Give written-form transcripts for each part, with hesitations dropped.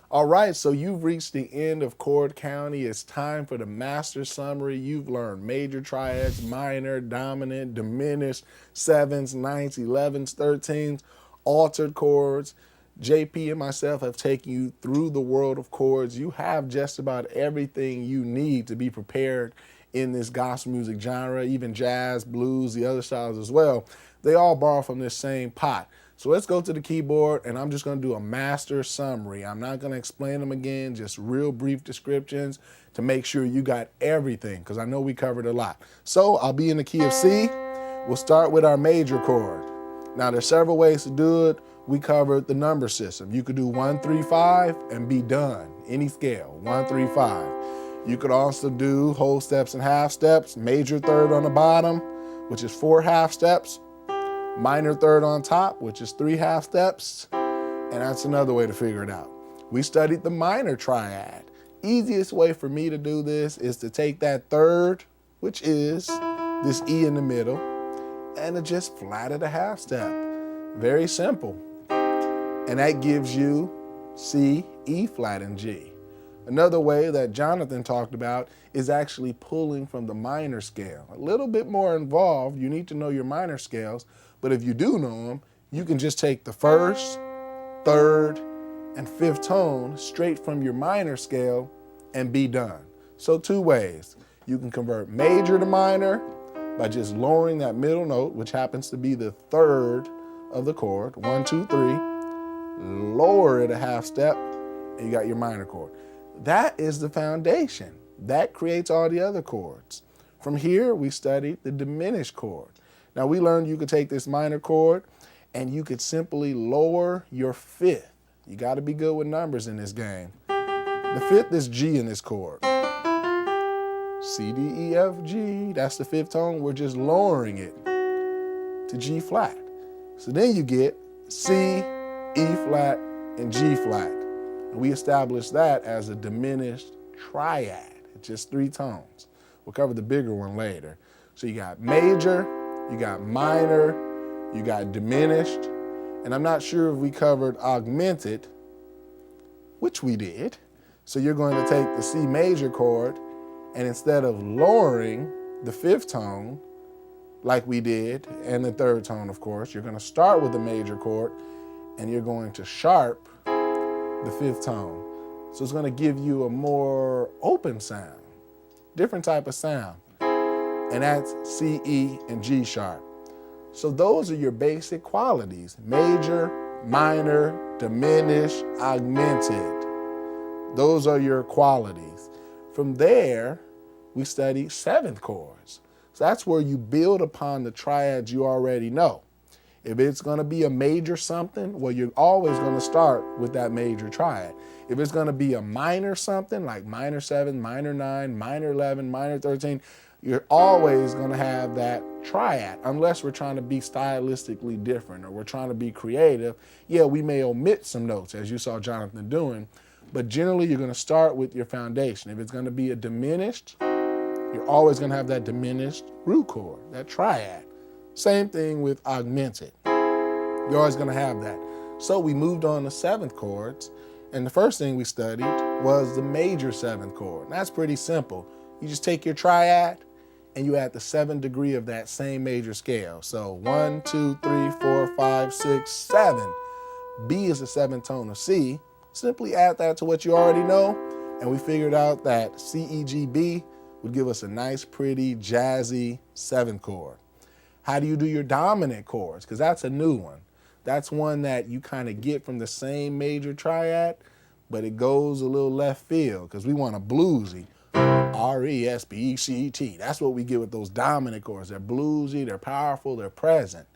All right, so you've reached the end of Chord County. It's time for the master summary. You've learned major triads, minor, dominant, diminished, sevens, ninths, 11s, 13s, altered chords. JP and myself have taken you through the world of chords. You have just about everything you need to be prepared in this gospel music genre, even jazz, blues, the other styles as well. They all borrow from this same pot. So let's go to the keyboard, and I'm just going to do a master summary. I'm not going to explain them again, just real brief descriptions to make sure you got everything, because I know we covered a lot. So I'll be in the key of C. We'll start with our major chord. Now there's several ways to do it. We covered the number system. You could do 1, 3, 5 and be done. Any scale, 1, 3, 5. You could also do whole steps and half steps, major third on the bottom, which is 4 half steps, minor third on top, which is 3 half steps, and that's another way to figure it out. We studied the minor triad. Easiest way for me to do this is to take that third, which is this E in the middle, and to just flat it a half step. Very simple. And that gives you C, E flat, and G. Another way that Jonathan talked about is actually pulling from the minor scale. A little bit more involved. You need to know your minor scales, but if you do know them, you can just take the first, third, and fifth tone straight from your minor scale and be done. So 2 ways. You can convert major to minor by just lowering that middle note, which happens to be the third of the chord, 1, 2, 3, lower it a half step, and you got your minor chord. That is the foundation. That creates all the other chords. From here, we studied the diminished chord. Now we learned you could take this minor chord and you could simply lower your fifth. You got to be good with numbers in this game. The fifth is G in this chord. C, D, E, F, G. That's the fifth tone. We're just lowering it to G flat. So then you get C, E flat, and G flat. And we established that as a diminished triad. It's just 3 tones. We'll cover the bigger one later. So you got major, you got minor, you got diminished, and I'm not sure if we covered augmented, which we did. So you're going to take the C major chord, and instead of lowering the fifth tone, like we did, and the third tone, of course, you're going to start with the major chord, and you're going to sharp the fifth tone. So it's going to give you a more open sound, different type of sound. And that's C, E, and G sharp. So those are your basic qualities: major, minor, diminished, augmented. Those are your qualities. From there, we study 7th chords. So that's where you build upon the triads you already know. If it's going to be a major something, well, you're always going to start with that major triad. If it's going to be a minor something, like minor 7, minor 9, minor 11, minor 13, you're always going to have that triad, unless we're trying to be stylistically different or we're trying to be creative. Yeah, we may omit some notes, as you saw Jonathan doing, but generally you're going to start with your foundation. If it's going to be a diminished, you're always going to have that diminished root chord, that triad. Same thing with augmented. You're always going to have that. So we moved on to 7th chords, and the first thing we studied was the major 7th chord. And that's pretty simple. You just take your triad and you add the 7th degree of that same major scale. So 1, 2, 3, 4, 5, 6, 7. B is the 7th tone of C. Simply add that to what you already know, and we figured out that C, E, G, B would give us a nice, pretty, jazzy 7th chord. How do you do your dominant chords? Because that's a new one. That's one that you kind of get from the same major triad, but it goes a little left field because we want a bluesy. R-E-S-P-E-C-T. That's what we get with those dominant chords. They're bluesy, they're powerful, they're present.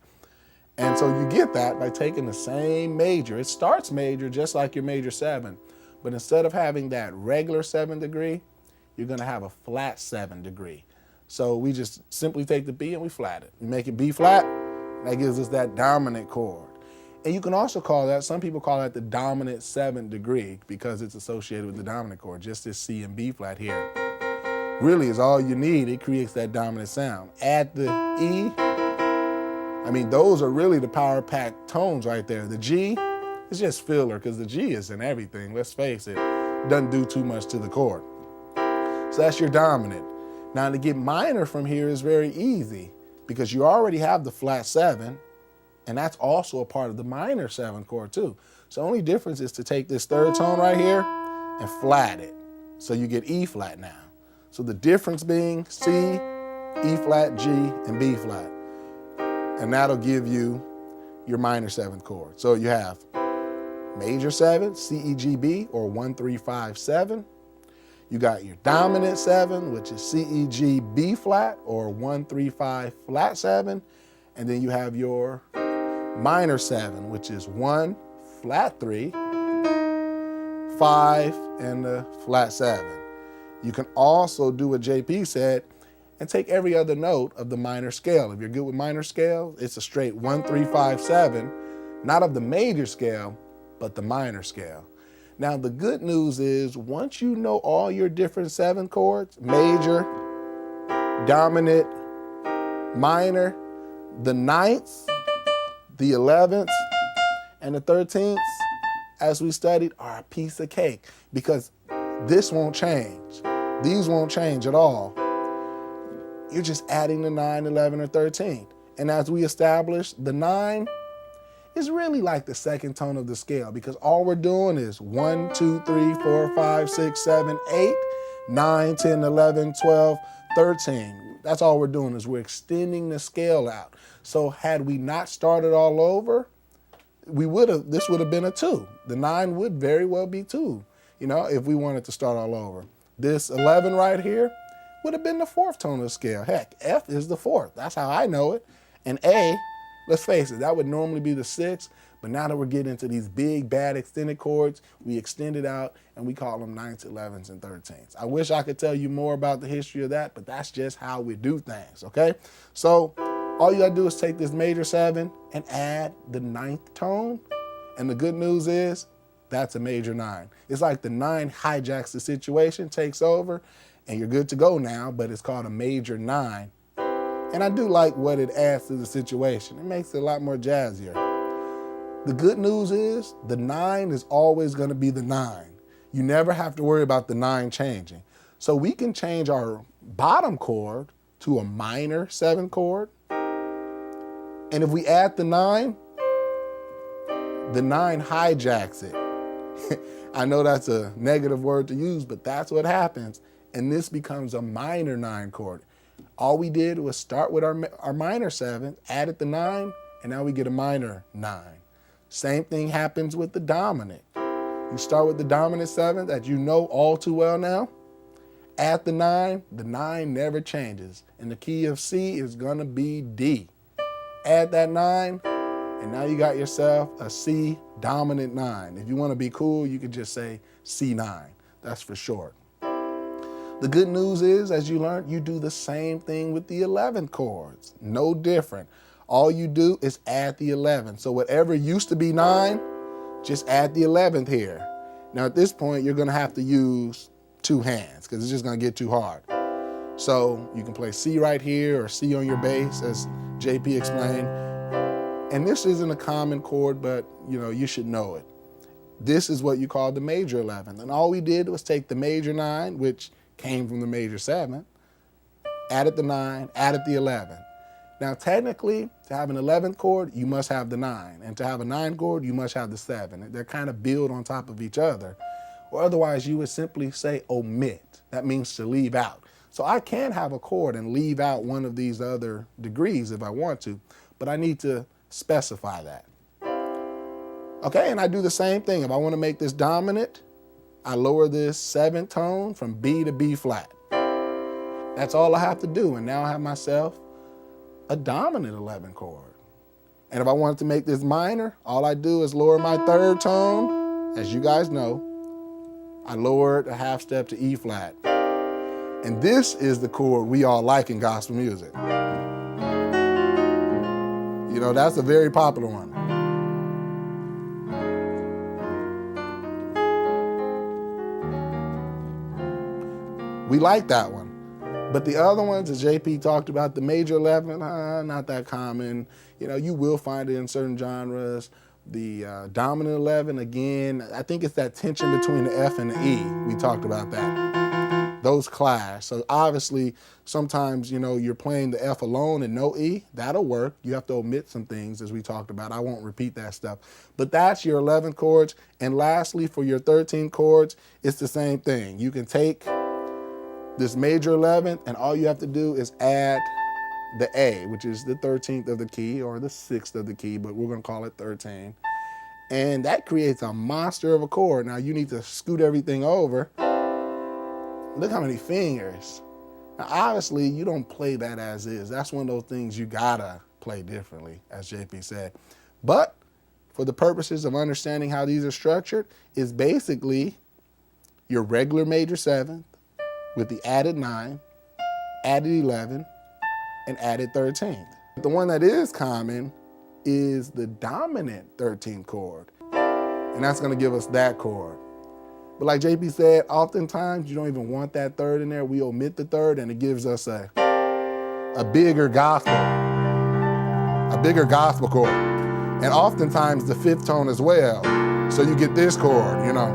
And so you get that by taking the same major. It starts major just like your major 7, but instead of having that regular 7th degree, you're going to have a flat 7th degree. So we just simply take the B and we flat it. We make it B flat, that gives us that dominant chord. And you can also call that, some people call that the dominant 7th degree because it's associated with the dominant chord, just this C and B flat here. Really is all you need. It creates that dominant sound. Add the E. I mean, those are really the power packed tones right there. The G, It's just filler because the G is in everything. Let's face it, doesn't do too much to the chord. So that's your dominant. Now to get minor from here is very easy because you already have the flat 7, and that's also a part of the minor 7 chord too. So the only difference is to take this third tone right here and flat it. So you get E flat now. So the difference being C, E flat, G, and B flat. And that'll give you your minor 7th chord. So you have major 7, C, E, G, B, or 1, 3, 5, 7. You got your dominant 7, which is C, E, G, B flat, or 1, 3, 5, flat 7. And then you have your minor 7, which is 1, flat 3, 5, and the flat 7. You can also do what JP said and take every other note of the minor scale. If you're good with minor scale, it's a straight 1, 3, 5, 7, not of the major scale, but the minor scale. Now the good news is once you know all your different 7 chords, major, dominant, minor, the 9ths, the 11ths, and the 13ths, as we studied, are a piece of cake because this won't change. These won't change at all. You're just adding the 9, 11, or 13. And as we established, the 9 is really like the second tone of the scale because all we're doing is 1, 2, 3, 4, 5, 6, 7, 8, 9, 10, 11, 12, 13. That's all we're doing is we're extending the scale out. So had we not started all over, this would have been a 2. The 9 would very well be 2, if we wanted to start all over. This 11 right here would have been the 4th tone of the scale. Heck, F is the 4th. That's how I know it. And A, let's face it, that would normally be the 6th, but now that we're getting into these big, bad extended chords, we extend it out and we call them 9s, 11s, and 13s. I wish I could tell you more about the history of that, but that's just how we do things, okay? So all you gotta do is take this major 7 and add the 9th tone, and the good news is that's a major 9. It's like the 9 hijacks the situation, takes over, and you're good to go now, but it's called a major 9. And I do like what it adds to the situation. It makes it a lot more jazzier. The good news is the 9 is always gonna be the 9. You never have to worry about the 9 changing. So we can change our bottom chord to a minor 7 chord. And if we add the 9 hijacks it. I know that's a negative word to use, but that's what happens. And this becomes a minor 9 chord. All we did was start with our minor 7, added the 9, and now we get a minor 9. Same thing happens with the dominant. You start with the dominant 7 that you know all too well now, add the 9 never changes. And the key of C is gonna be D. Add that 9, and now you got yourself a C dominant 9. If you wanna be cool, you could just say C9, that's for short. The good news is, as you learned, you do the same thing with the 11th chords. No different. All you do is add the 11th. So whatever used to be 9, just add the 11th here. Now at this point, you're gonna have to use 2 hands because it's just gonna get too hard. So you can play C right here or C on your bass, as JP explained. And this isn't a common chord, but you should know it. This is what you call the major 11th. And all we did was take the major 9, which came from the major 7, added the 9, added the 11. Now technically, to have an 11th chord, you must have the 9. And to have a 9 chord, you must have the 7. They're kind of built on top of each other. Or otherwise, you would simply say omit. That means to leave out. So I can have a chord and leave out one of these other degrees if I want to, but I need to specify that. Okay, and I do the same thing. If I want to make this dominant, I lower this 7th tone from B to B flat. That's all I have to do, and now I have myself a dominant 11 chord. And if I wanted to make this minor, all I do is lower my 3rd tone. As you guys know, I lower it a half step to E flat. And this is the chord we all like in gospel music. That's a very popular one. We like that one. But the other ones, as JP talked about, the major 11, not that common. You will find it in certain genres. The dominant 11, again, I think it's that tension between the F and the E. We talked about that. Those clash. So obviously, sometimes, you know, you're playing the F alone and no E. That'll work. You have to omit some things, as we talked about. I won't repeat that stuff. But that's your 11 chords. And lastly, for your 13 chords, it's the same thing. You can take this major 11th, and all you have to do is add the A, which is the 13th of the key, or the 6th of the key, but we're gonna call it 13. And that creates a monster of a chord. Now you need to scoot everything over. Look how many fingers. Now obviously you don't play that as is. That's one of those things you gotta play differently, as JP said. But for the purposes of understanding how these are structured, is basically your regular major 7th with the added 9, added 11, and added 13th. The one that is common is the dominant 13th chord, and that's gonna give us that chord. But like JP said, oftentimes you don't even want that third in there. We omit the third, and it gives us a bigger gospel chord. And oftentimes the 5th tone as well. So you get this chord, you know.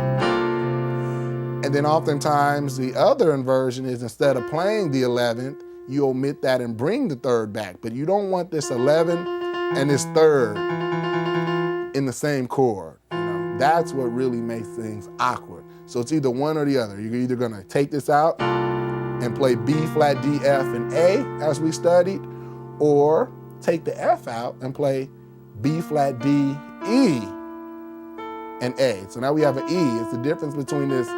And then oftentimes the other inversion is, instead of playing the 11th, you omit that and bring the 3rd back. But you don't want this 11 and this 3rd in the same chord. You know? That's what really makes things awkward. So it's either one or the other. You're either gonna take this out and play B flat, D, F, and A as we studied, or take the F out and play B flat, D, E, and A. So now we have an E. It's the difference between this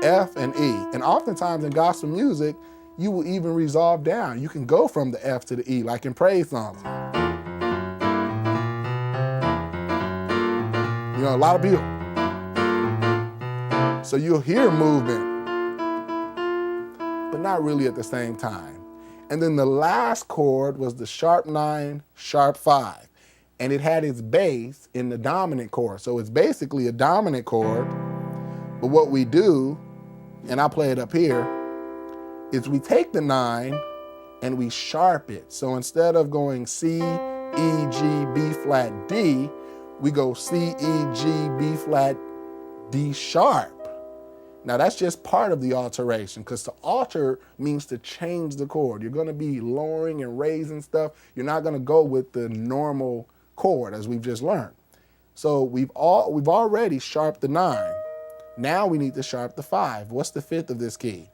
F and E. And oftentimes in gospel music, you will even resolve down. You can go from the F to the E, like in praise songs. You know, a lot of people. So you'll hear movement, but not really at the same time. And then the last chord was the sharp 9, sharp 5. And it had its base in the dominant chord. So it's basically a dominant chord, but what we do, and I'll play it up here, is we take the 9 and we sharp it. So instead of going C, E, G, B flat, D, we go C, E, G, B flat, D sharp. Now that's just part of the alteration, because to alter means to change the chord. You're gonna be lowering and raising stuff. You're not gonna go with the normal chord as we've just learned. So we've already sharped the 9. Now we need to sharp the 5. What's the 5th of this key?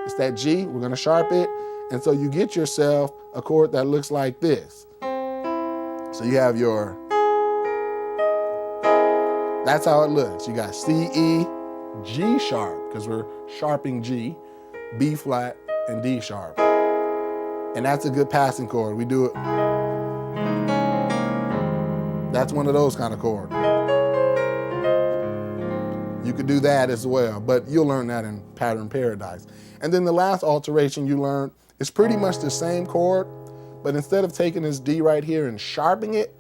It's that G. We're gonna sharp it. And so you get yourself a chord that looks like this. So you have your, that's how it looks. You got C, E, G sharp, because we're sharping G, B flat, and D sharp. And that's a good passing chord. We do it. That's one of those kind of chords. You could do that as well, but you'll learn that in Pattern Paradise. And then the last alteration you learn is pretty much the same chord, but instead of taking this D right here and sharpening it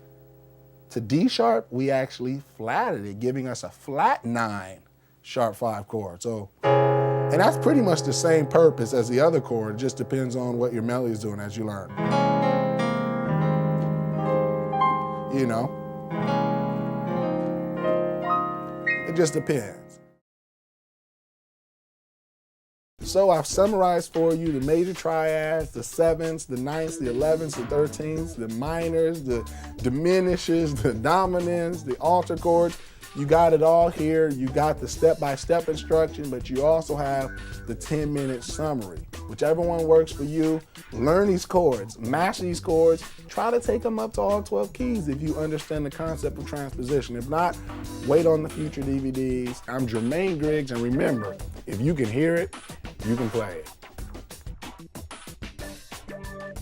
to D sharp, we actually flatted it, giving us a flat 9 sharp 5 chord. So, and that's pretty much the same purpose as the other chord. It just depends on what your melody is doing as you learn. You know, it just depends. So I've summarized for you the major triads, the 7ths, the 9ths, the 11ths, the 13ths, the minors, the diminishes, the dominants, the alter chords. You got it all here. You got the step-by-step instruction, but you also have the 10-minute summary. Whichever one works for you, learn these chords, master these chords, try to take them up to all 12 keys if you understand the concept of transposition. If not, wait on the future DVDs. I'm Jermaine Griggs, and remember, if you can hear it, you can play it.